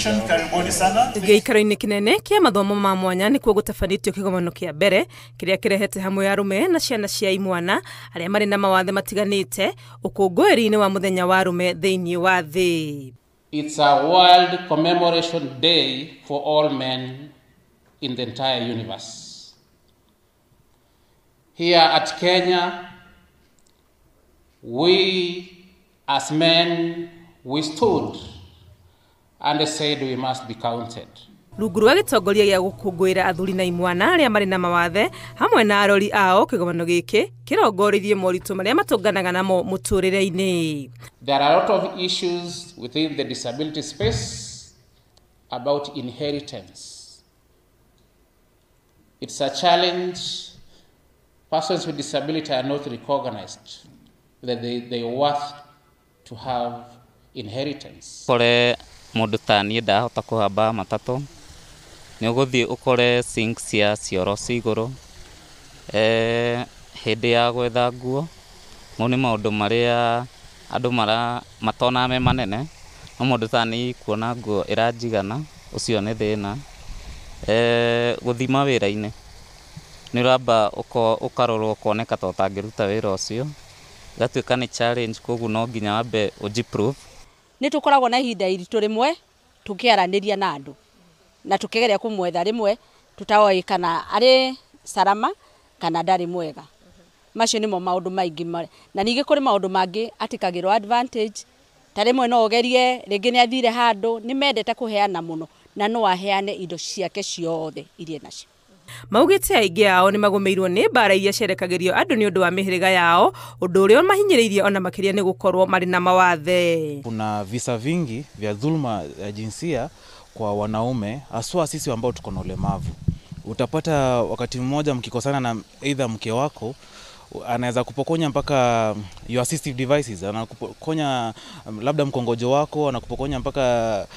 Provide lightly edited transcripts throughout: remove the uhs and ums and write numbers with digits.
Extension, karibuni sana. Gĩikaro-inĩ kĩnene kĩa mathomo ma mwanya nĩkuo gũtabanĩtio kĩgomano kĩa mbere kĩrĩa kĩrehete hamwe arũme na ciana cia imwana arĩa marĩ na mawathe matiganĩte ũkũngũĩri-inĩ wa mũthenya wa arũme thĩinĩ wa thĩ. It's a world commemoration day for all men in the entire universe. Here at Kenya, we as men, we stood and said we must be counted. Rungu rwa gĩtongoria gĩa gũkũngũĩra athuri na imwana arĩa marĩ na mawathe hamwe na arori ao kĩgomano gĩkĩ kĩrongoririe moritũ marĩa matũnganaga namo mũtũrĩre-inĩ. There are a lot of issues within the disability space about inheritance. It's a challenge. Persons with disability are not recognized that they worth to have inheritance. Kore mũndũ ta niĩ ndahota kũhamba matatũ nĩ ũgũthiĩ ũkore sink cia cioro ci igũrũ hĩndĩ ya gwetha nguo mau nĩ maũndũ marĩa andũ matona me manene no mũndũ ta niĩ kuona nguo ĩranjigana ũcio nĩ thĩna gũthima wĩra-inĩ nĩ ũramba ũkarorwo ũkoneka ta ũtangĩruta wĩra ũcio gatuĩka nĩ challenge koguo no nginya wambe ũjiprove. Nĩ tũkoragwo na ihinda iritũ rĩmwe tũkĩaranĩria na andũ na tũkĩgeria kũmwetha rĩmwe tũtaoĩ kana arĩ salama kana ndarĩ mwega. Macio nĩmo maũndũ maingĩ na ningĩ kũrĩ maũndũ mangĩ atikagĩrwo advantage ta rĩmwe no ũgerie rĩngĩ nĩ athire handũ nĩ mendete kũheana mũno na no aheane indo ciake ciothe iria nacio. Maugĩte aingĩ ao nĩ magũmĩirwo nĩ mbara iria cierekagĩrio andũ nĩ ũndũ wa mĩhĩrĩga yao ũndũ ũrĩa mahinyĩrĩirie ona makĩria nĩ gũkorwo marĩ na mawathe. Kuna visa vingi vya dhulma ya jinsia kwa wanaume haswa sisi ambao tuko na ulemavu. Utapata wakati mmoja mkikosana na either mke wako anaweza kupokonya mpaka your assistive devices, anakupokonya labda mkongojo wako, anakupokonya mpaka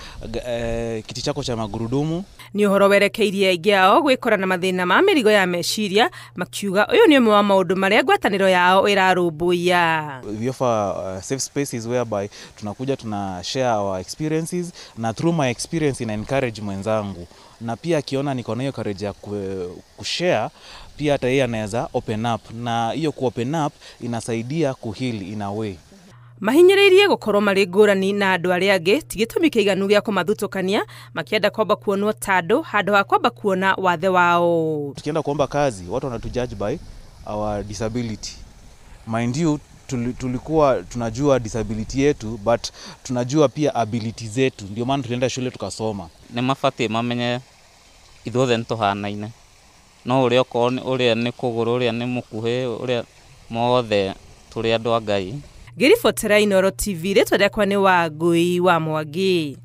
kiti chako cha magurudumu. Nĩ ũhoro werekeirie aingĩ ao gwĩkora na mathĩna ma mĩrigo ya meciria makiuga ũyũ nĩ ũmwe wa maũndũ marĩa ngwatanĩro yao ĩrarũmbũiya. We offer safe spaces whereby tunakuja share our experiences na through my experience ina encourage mwenzangu na pia akiona niko na hiyo courage ya kushare pia hata yeye anaweza open up na hiyo open up inasaidia kuheal in a way. Mahinyĩrĩirie gũkorwo marĩ ngũrani na andũ arĩa angĩ ti gĩtũmi kĩiganu gĩa kũmathutũkania makĩenda kwamba kuonwo ta andũ handũ ha kwamba kuona wathe wao. Tukienda kuomba kazi watu wanatujudge by our disability. Mind you tulikuwa tunajua disability yetu but tunajua pia ability zetu ndio maana tulienda shule tukasoma. Nĩ mabatie mamenye ithuothe nĩ tũhanaine no ũrĩa ũrĩa nĩ kũgũrũ ũrĩa nĩ mũkuhĩ ũrĩa mothe tũrĩ andũ a Ngai. Ngĩribotera Inooro TV rĩtwa rĩakwa nĩ Wangũi wa Mwangi.